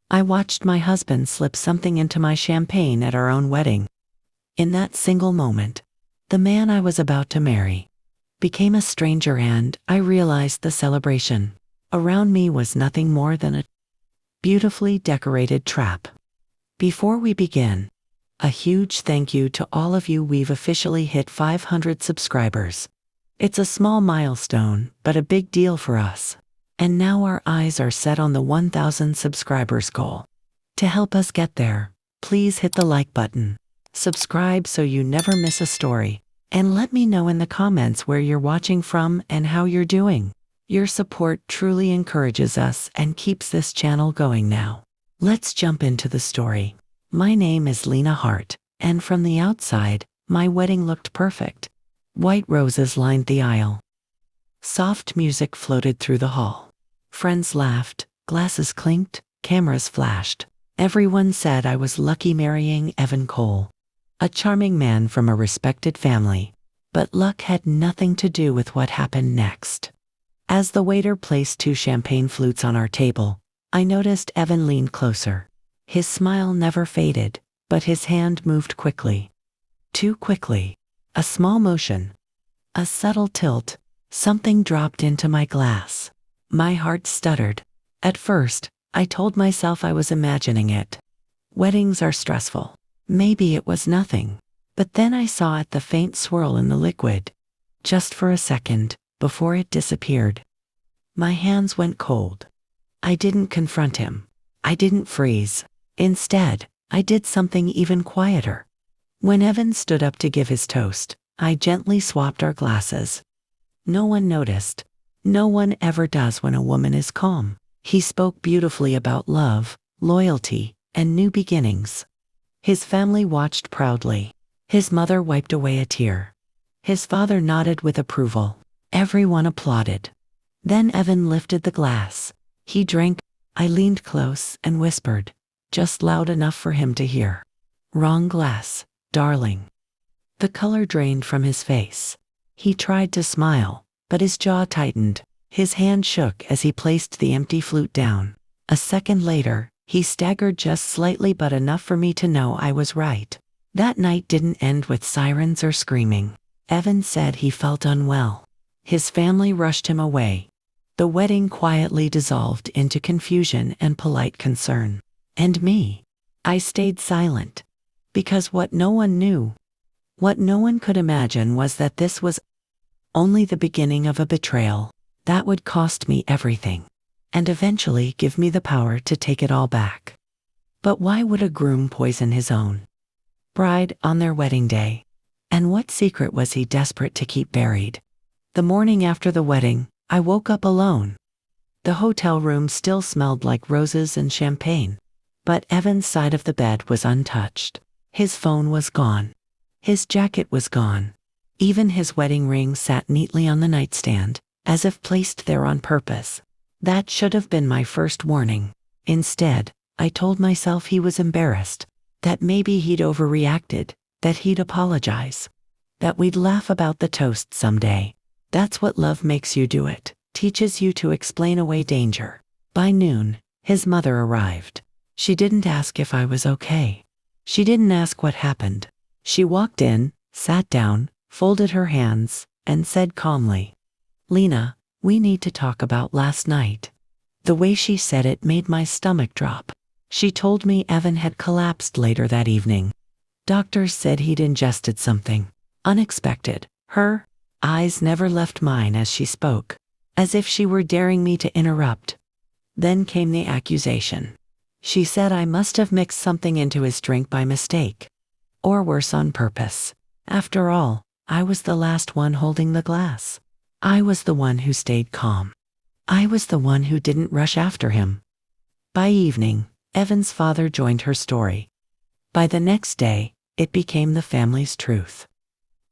I watched my husband slip something into my champagne at our own wedding. In that single moment, the man I was about to marry became a stranger, and I realized the celebration around me was nothing more than a beautifully decorated trap. Before we begin, a huge thank you to all of you. We've officially hit 500 subscribers. It's a small milestone, but a big deal for us. And now our eyes are set on the 1,000 subscribers goal. To help us get there, please hit the like button, subscribe so you never miss a story, and let me know in the comments where you're watching from and how you're doing. Your support truly encourages us and keeps this channel going. Now, let's jump into the story. My name is Lena Hart, and from the outside, my wedding looked perfect. White roses lined the aisle. Soft music floated through the hall. Friends laughed, glasses clinked, cameras flashed. Everyone said I was lucky marrying Evan Cole, a charming man from a respected family. But luck had nothing to do with what happened next. As the waiter placed 2 champagne flutes on our table, I noticed Evan leaned closer. His smile never faded, but his hand moved quickly. Too quickly. A small motion, a subtle tilt, something dropped into my glass. My heart stuttered. At first, I told myself I was imagining it. Weddings are stressful. Maybe it was nothing. But then I saw the faint swirl in the liquid. Just for a second, before it disappeared. My hands went cold. I didn't confront him. I didn't freeze. Instead, I did something even quieter. When Evan stood up to give his toast, I gently swapped our glasses. No one noticed. No one ever does when a woman is calm. He spoke beautifully about love, loyalty, and new beginnings. His family watched proudly. His mother wiped away a tear. His father nodded with approval. Everyone applauded. Then Evan lifted the glass. He drank. I leaned close and whispered, just loud enough for him to hear. "Wrong glass, darling." The color drained from his face. He tried to smile, but his jaw tightened. His hand shook as he placed the empty flute down. A second later, he staggered just slightly, but enough for me to know I was right. That night didn't end with sirens or screaming. Evan said he felt unwell. His family rushed him away. The wedding quietly dissolved into confusion and polite concern. And me? I stayed silent. Because what no one knew, what no one could imagine, was that this was only the beginning of a betrayal that would cost me everything, and eventually give me the power to take it all back. But why would a groom poison his own bride on their wedding day? And what secret was he desperate to keep buried? The morning after the wedding, I woke up alone. The hotel room still smelled like roses and champagne, but Evan's side of the bed was untouched. His phone was gone. His jacket was gone. Even his wedding ring sat neatly on the nightstand, as if placed there on purpose. That should have been my first warning. Instead, I told myself he was embarrassed, that maybe he'd overreacted, that he'd apologize, that we'd laugh about the toast someday. That's what love makes you do. It teaches you to explain away danger. By noon, his mother arrived. She didn't ask if I was okay. She didn't ask what happened. She walked in, sat down, folded her hands, and said calmly, "Lena, we need to talk about last night." The way she said it made my stomach drop. She told me Evan had collapsed later that evening. Doctors said he'd ingested something unexpected. Her eyes never left mine as she spoke, as if she were daring me to interrupt. Then came the accusation. She said I must have mixed something into his drink by mistake, or worse, on purpose. After all, I was the last one holding the glass. I was the one who stayed calm. I was the one who didn't rush after him. By evening, Evan's father joined her story. By the next day, it became the family's truth.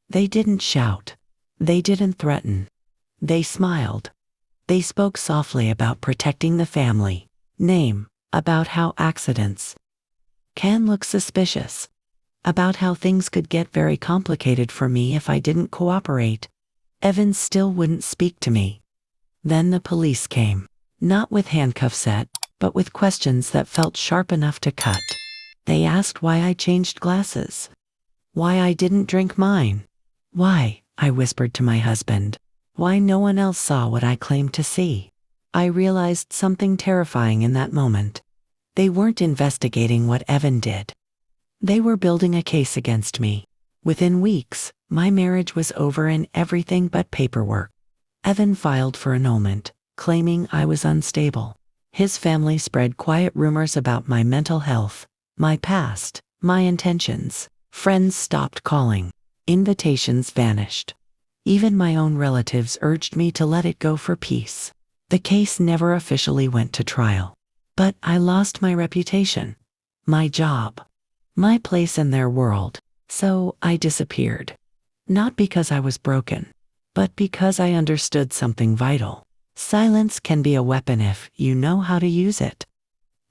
They didn't shout. They didn't threaten. They smiled. They spoke softly about protecting the family name, about how accidents can look suspicious, about how things could get very complicated for me if I didn't cooperate. Evan still wouldn't speak to me. Then the police came. Not with handcuffs set, but with questions that felt sharp enough to cut. They asked why I changed glasses, why I didn't drink mine, why, I whispered to my husband, why no one else saw what I claimed to see. I realized something terrifying in that moment. They weren't investigating what Evan did. They were building a case against me. Within weeks, my marriage was over in everything but paperwork. Evan filed for annulment, claiming I was unstable. His family spread quiet rumors about my mental health, my past, my intentions. Friends stopped calling. Invitations vanished. Even my own relatives urged me to let it go for peace. The case never officially went to trial. But I lost my reputation, my job, my place in their world. So I disappeared. Not because I was broken, but because I understood something vital. Silence can be a weapon if you know how to use it.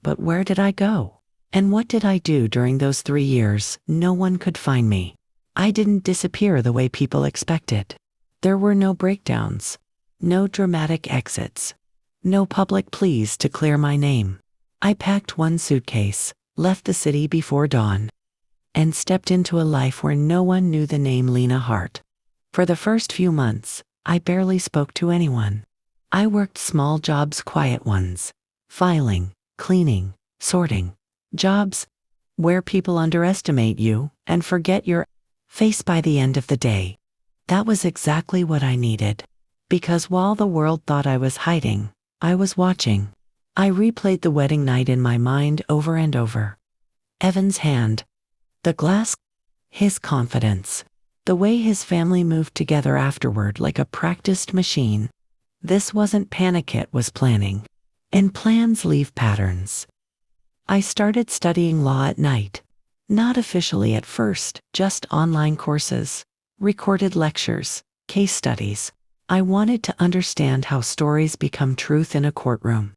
But where did I go? And what did I do during those 3 years? No one could find me. I didn't disappear the way people expected. There were no breakdowns, no dramatic exits, no public pleas to clear my name. I packed one suitcase, left the city before dawn, and stepped into a life where no one knew the name Lena Hart. For the first few months, I barely spoke to anyone. I worked small jobs, quiet ones, filing, cleaning, sorting, jobs where people underestimate you and forget your face by the end of the day. That was exactly what I needed. Because while the world thought I was hiding, I was watching. I replayed the wedding night in my mind over and over. Evan's hand, the glass, his confidence, the way his family moved together afterward like a practiced machine. This wasn't panic, it was planning. And plans leave patterns. I started studying law at night. Not officially at first, just online courses, recorded lectures, case studies. I wanted to understand how stories become truth in a courtroom,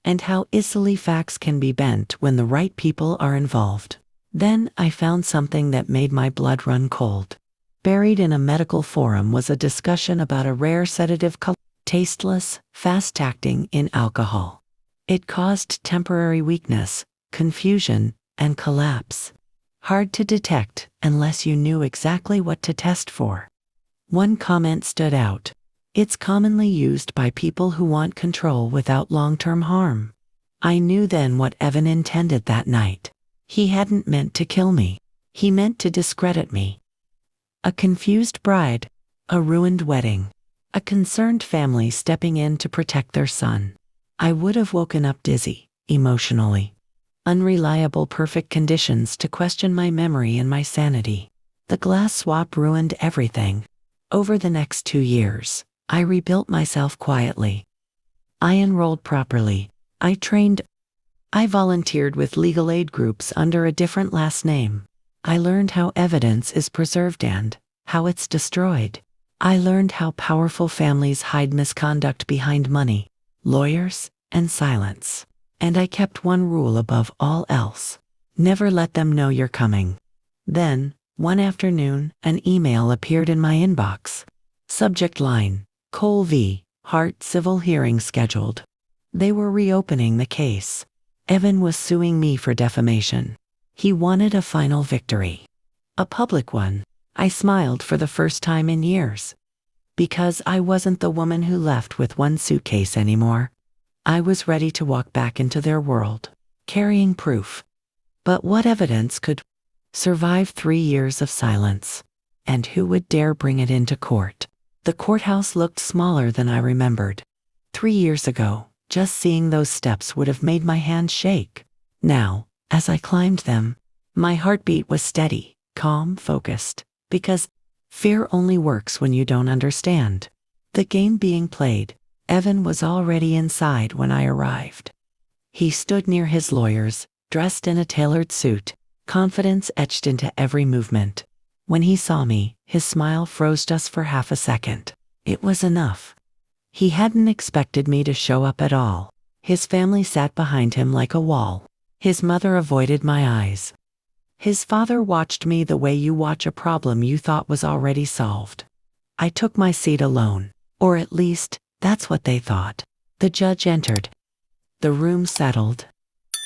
and how easily facts can be bent when the right people are involved. Then I found something that made my blood run cold. Buried in a medical forum was a discussion about a rare sedative called tasteless, fast-acting in alcohol. It caused temporary weakness, confusion, and collapse. Hard to detect unless you knew exactly what to test for. One comment stood out. It's commonly used by people who want control without long-term harm. I knew then what Evan intended that night. He hadn't meant to kill me. He meant to discredit me. A confused bride, a ruined wedding, a concerned family stepping in to protect their son. I would have woken up dizzy, emotionally. Unreliable perfect conditions to question my memory and my sanity. The glass swap ruined everything. Over the next 2 years, I rebuilt myself quietly. I enrolled properly. I trained. I volunteered with legal aid groups under a different last name. I learned how evidence is preserved and how it's destroyed. I learned how powerful families hide misconduct behind money, lawyers, and silence. And I kept one rule above all else. Never let them know you're coming. Then, one afternoon, an email appeared in my inbox. Subject line, Cole v. Hart civil hearing scheduled. They were reopening the case. Evan was suing me for defamation. He wanted a final victory. A public one. I smiled for the first time in years. Because I wasn't the woman who left with one suitcase anymore. I was ready to walk back into their world, carrying proof. But what evidence could survive 3 years of silence? And who would dare bring it into court? The courthouse looked smaller than I remembered. 3 years ago, just seeing those steps would have made my hands shake. Now, as I climbed them, my heartbeat was steady, calm, focused, because fear only works when you don't understand. The game being played. Evan was already inside when I arrived. He stood near his lawyers, dressed in a tailored suit, confidence etched into every movement. When he saw me, his smile froze just for half a second. It was enough. He hadn't expected me to show up at all. His family sat behind him like a wall. His mother avoided my eyes. His father watched me the way you watch a problem you thought was already solved. I took my seat alone, or at least, that's what they thought. The judge entered. The room settled.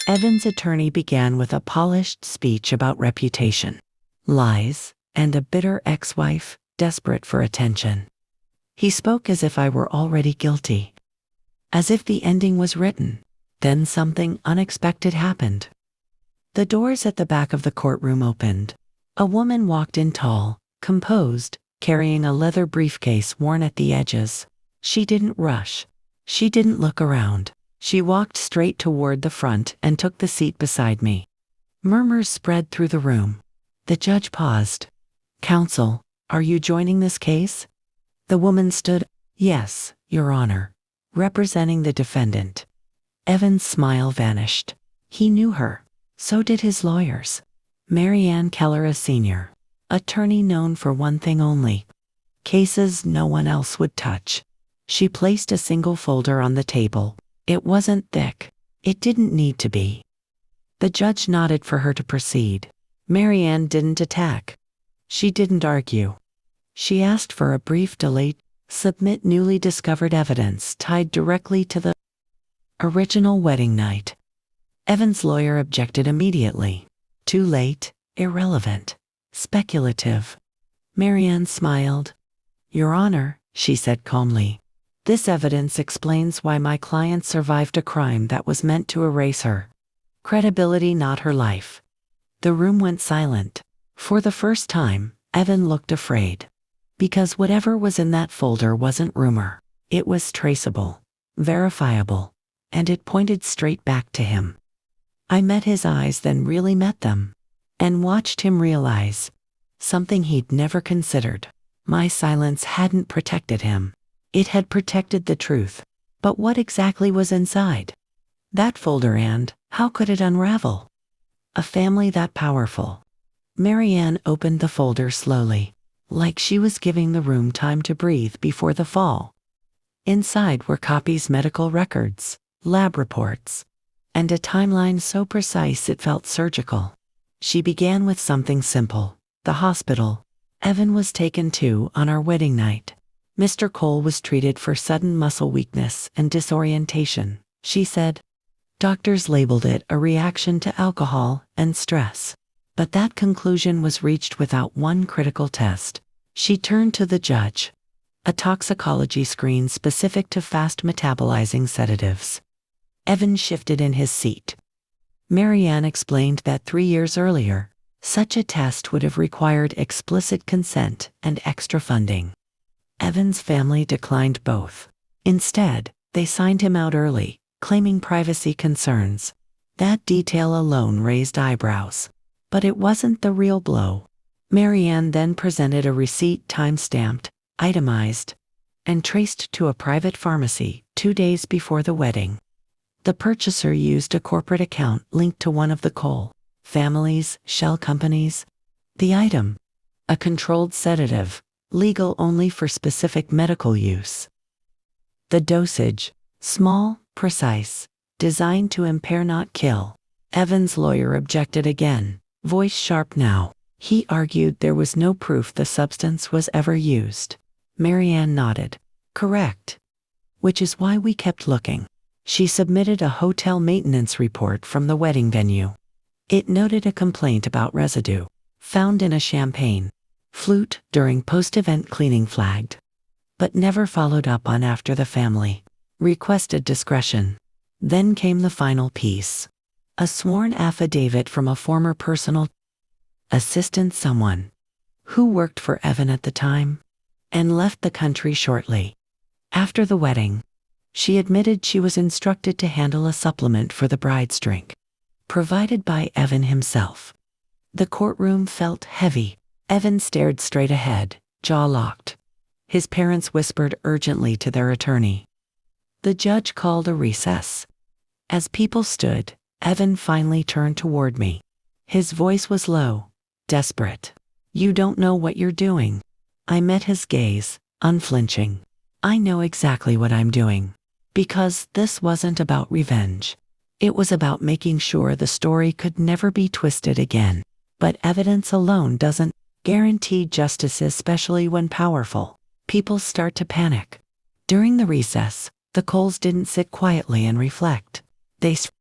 Evan's attorney began with a polished speech about reputation, lies, and a bitter ex-wife, desperate for attention. He spoke as if I were already guilty, as if the ending was written. Then something unexpected happened. The doors at the back of the courtroom opened. A woman walked in, tall, composed, carrying a leather briefcase worn at the edges. She didn't rush. She didn't look around. She walked straight toward the front and took the seat beside me. Murmurs spread through the room. The judge paused. "Counsel, are you joining this case?" The woman stood. "Yes, Your Honor," representing the defendant. Evan's smile vanished. He knew her. So did his lawyers. Marianne Keller, a senior attorney known for one thing only: cases no one else would touch. She placed a single folder on the table. It wasn't thick. It didn't need to be. The judge nodded for her to proceed. Marianne didn't attack. She didn't argue. She asked for a brief delay. Submit newly discovered evidence tied directly to the original wedding night. Evan's lawyer objected immediately. Too late, irrelevant, speculative. Marianne smiled. "Your Honor," she said calmly, "this evidence explains why my client survived a crime that was meant to erase her credibility, not her life." The room went silent. For the first time, Evan looked afraid. Because whatever was in that folder wasn't rumor. It was traceable, verifiable, and it pointed straight back to him. I met his eyes, then really met them, and watched him realize something he'd never considered. My silence hadn't protected him. It had protected the truth. But what exactly was inside that folder, and how could it unravel? A family that powerful. Marianne opened the folder slowly, like she was giving the room time to breathe before the fall. Inside were copies, medical records, lab reports, and a timeline so precise it felt surgical. She began with something simple: the hospital Evan was taken to on our wedding night. Mr. Cole was treated for sudden muscle weakness and disorientation, she said. Doctors labeled it a reaction to alcohol and stress. But that conclusion was reached without one critical test. She turned to the judge. A toxicology screen specific to fast metabolizing sedatives. Evan shifted in his seat. Marianne explained that 3 years earlier, such a test would have required explicit consent and extra funding. Evan's family declined both. Instead, they signed him out early, claiming privacy concerns. That detail alone raised eyebrows. But it wasn't the real blow. Marianne then presented a receipt, time-stamped, itemized, and traced to a private pharmacy 2 days before the wedding. The purchaser used a corporate account linked to one of the Cole family's shell companies. The item: a controlled sedative, legal only for specific medical use. The dosage: small, precise, designed to impair, not kill. Evan's lawyer objected again, voice sharp now. He argued there was no proof the substance was ever used. Marianne nodded. Correct. Which is why we kept looking. She submitted a hotel maintenance report from the wedding venue. It noted a complaint about residue found in a champagne flute during post-event cleaning, flagged, but never followed up on after the family requested discretion. Then came the final piece: a sworn affidavit from a former personal assistant, someone who worked for Evan at the time and left the country shortly after the wedding. She admitted she was instructed to handle a supplement for the bride's drink, provided by Evan himself. The courtroom felt heavy. Evan stared straight ahead, jaw locked. His parents whispered urgently to their attorney. The judge called a recess. As people stood, Evan finally turned toward me. His voice was low, desperate. "You don't know what you're doing." I met his gaze, unflinching. "I know exactly what I'm doing. Because this wasn't about revenge. It was about making sure the story could never be twisted again. But evidence alone doesn't guarantee justice, especially when powerful people start to panic." During the recess, the Coles didn't sit quietly and reflect. They s-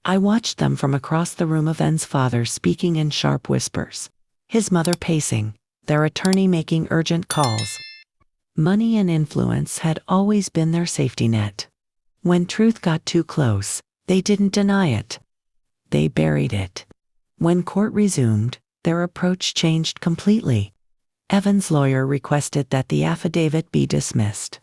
I watched them from across the room, Evan's father speaking in sharp whispers, his mother pacing, their attorney making urgent calls. Money and influence had always been their safety net. When truth got too close, they didn't deny it. They buried it. When court resumed, their approach changed completely. Evan's lawyer requested that the affidavit be dismissed,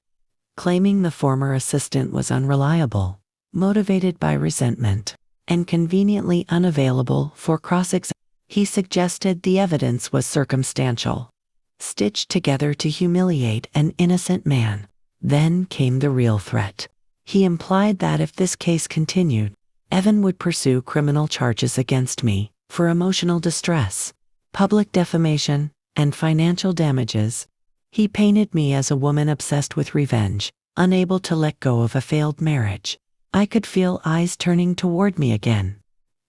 claiming the former assistant was unreliable, motivated by resentment, and conveniently unavailable for cross-examination. He suggested the evidence was circumstantial, stitched together to humiliate an innocent man. Then came the real threat. He implied that if this case continued, Evan would pursue criminal charges against me for emotional distress, public defamation, and financial damages. He painted me as a woman obsessed with revenge, unable to let go of a failed marriage. I could feel eyes turning toward me again.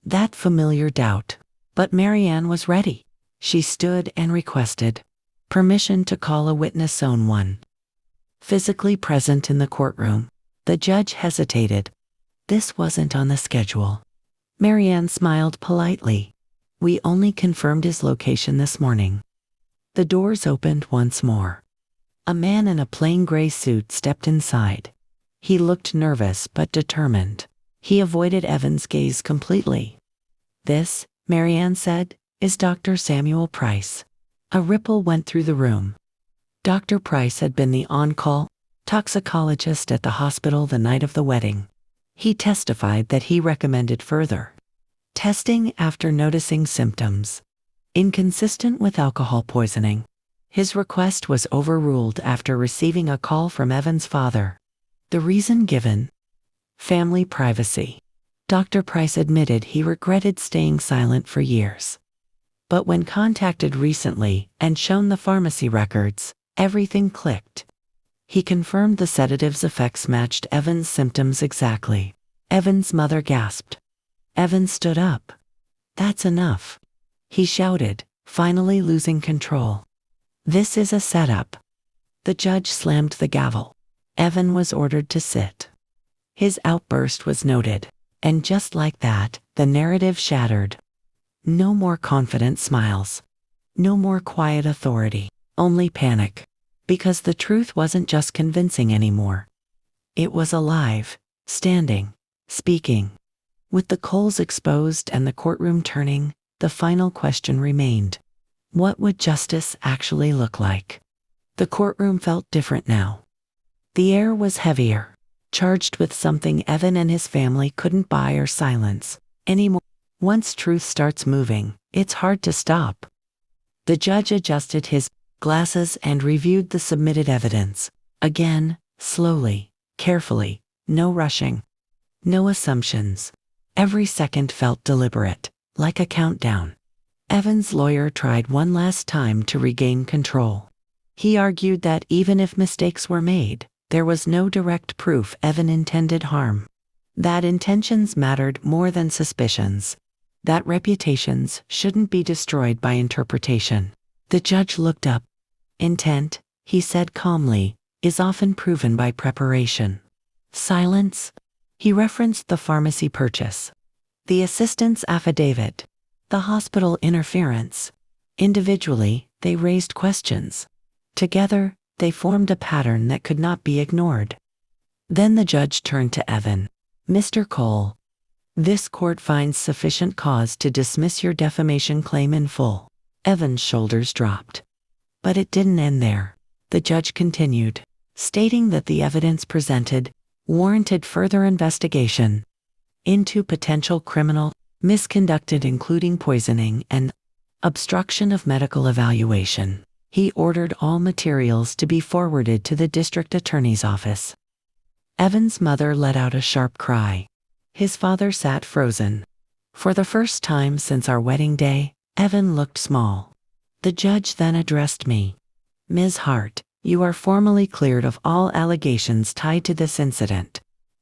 That familiar doubt. But Marianne was ready. She stood and requested permission to call a witness zone 1. Physically present in the courtroom, the judge hesitated. This wasn't on the schedule. Marianne smiled politely. We only confirmed his location this morning. The doors opened once more. A man in a plain gray suit stepped inside. He looked nervous but determined. He avoided Evan's gaze completely. This, Marianne said, is Dr. Samuel Price. A ripple went through the room. Dr. Price had been the on-call toxicologist at the hospital the night of the wedding. He testified that he recommended further testing after noticing symptoms inconsistent with alcohol poisoning. His request was overruled after receiving a call from Evan's father. The reason given? Family privacy. Dr. Price admitted he regretted staying silent for years. But when contacted recently and shown the pharmacy records, everything clicked. He confirmed the sedative's effects matched Evan's symptoms exactly. Evan's mother gasped. Evan stood up. That's enough. He shouted, finally losing control. This is a setup. The judge slammed the gavel. Evan was ordered to sit. His outburst was noted. And just like that, the narrative shattered. No more confident smiles. No more quiet authority. Only panic. Because the truth wasn't just convincing anymore. It was alive, standing, speaking. With the coals exposed and the courtroom turning, the final question remained. What would justice actually look like? The courtroom felt different now. The air was heavier, charged with something Evan and his family couldn't buy or silence anymore. Once truth starts moving, it's hard to stop. The judge adjusted his glasses and reviewed the submitted evidence. Again, slowly, carefully, no rushing, no assumptions. Every second felt deliberate, like a countdown. Evan's lawyer tried one last time to regain control. He argued that even if mistakes were made, there was no direct proof Evan intended harm. That intentions mattered more than suspicions. That reputations shouldn't be destroyed by interpretation. The judge looked up. Intent, he said calmly, is often proven by preparation. Silence. He referenced the pharmacy purchase, the assistant's affidavit, the hospital interference. Individually, they raised questions. Together, they formed a pattern that could not be ignored. Then the judge turned to Evan. Mr. Cole, this court finds sufficient cause to dismiss your defamation claim in full. Evan's shoulders dropped. But it didn't end there. The judge continued, stating that the evidence presented warranted further investigation into potential criminal misconduct, including poisoning and obstruction of medical evaluation. He ordered all materials to be forwarded to the district attorney's office. Evan's mother let out a sharp cry. His father sat frozen. For the first time since our wedding day, Evan looked small. The judge then addressed me. Ms. Hart, you are formally cleared of all allegations tied to this incident.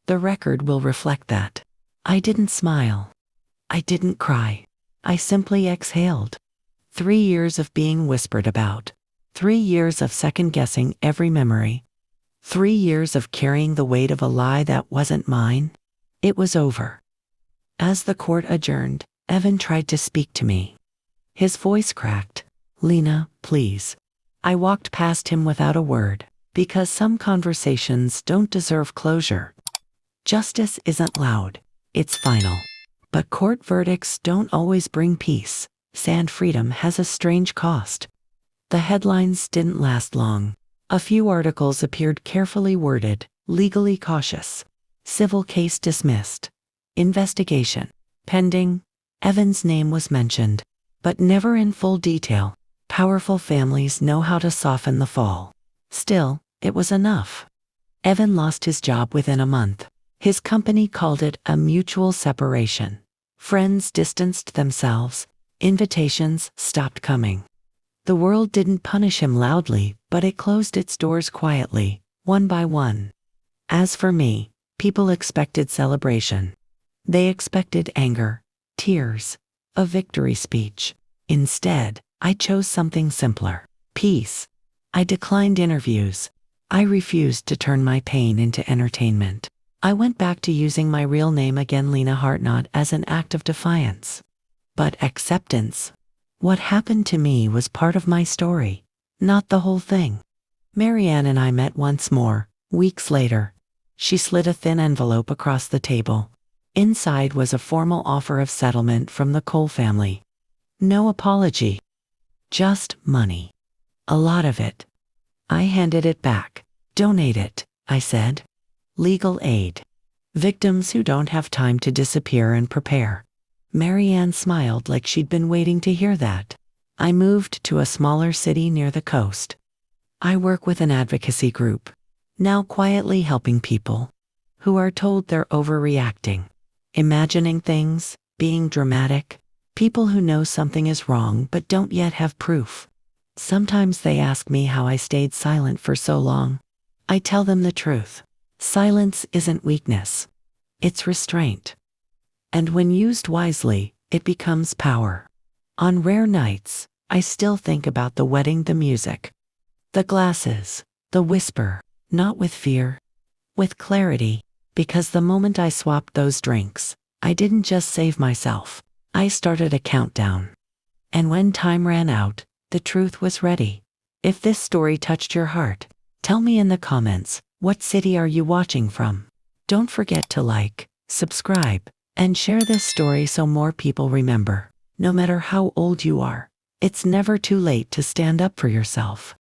The record will reflect that. I didn't smile. I didn't cry. I simply exhaled. 3 years of being whispered about. 3 years of second-guessing every memory. 3 years of carrying the weight of a lie that wasn't mine. It was over. As the court adjourned, Evan tried to speak to me. His voice cracked. "Lena, please." I walked past him without a word, because some conversations don't deserve closure. Justice isn't loud, it's final. But court verdicts don't always bring peace. Sand freedom has a strange cost. The headlines didn't last long. A few articles appeared carefully worded, legally cautious. Civil case dismissed. Investigation pending. Evan's name was mentioned, but never in full detail. Powerful families know how to soften the fall. Still, it was enough. Evan lost his job within a month. His company called it a mutual separation. Friends distanced themselves. Invitations stopped coming. The world didn't punish him loudly, but it closed its doors quietly, one by one. As for me, people expected celebration. They expected anger, tears, a victory speech. Instead, I chose something simpler: peace. I declined interviews. I refused to turn my pain into entertainment. I went back to using my real name again, Lena Hartnott, as an act of defiance. But acceptance. What happened to me was part of my story, not the whole thing. Marianne and I met once more, weeks later. She slid a thin envelope across the table. Inside was a formal offer of settlement from the Cole family. No apology. Just money. A lot of it. I handed it back. "Donate it," I said. Legal aid. Victims who don't have time to disappear and prepare. Marianne smiled like she'd been waiting to hear that. I moved to a smaller city near the coast. I work with an advocacy group, now quietly helping people who are told they're overreacting, imagining things, being dramatic, people who know something is wrong but don't yet have proof. Sometimes they ask me how I stayed silent for so long. I tell them the truth. Silence isn't weakness. It's restraint. And when used wisely, it becomes power. On rare nights, I still think about the wedding, the music, the glasses, the whisper, not with fear, with clarity, because the moment I swapped those drinks, I didn't just save myself. I started a countdown. And when time ran out, the truth was ready. If this story touched your heart, tell me in the comments, what city are you watching from? Don't forget to like, subscribe, and share this story so more people remember. No matter how old you are, it's never too late to stand up for yourself.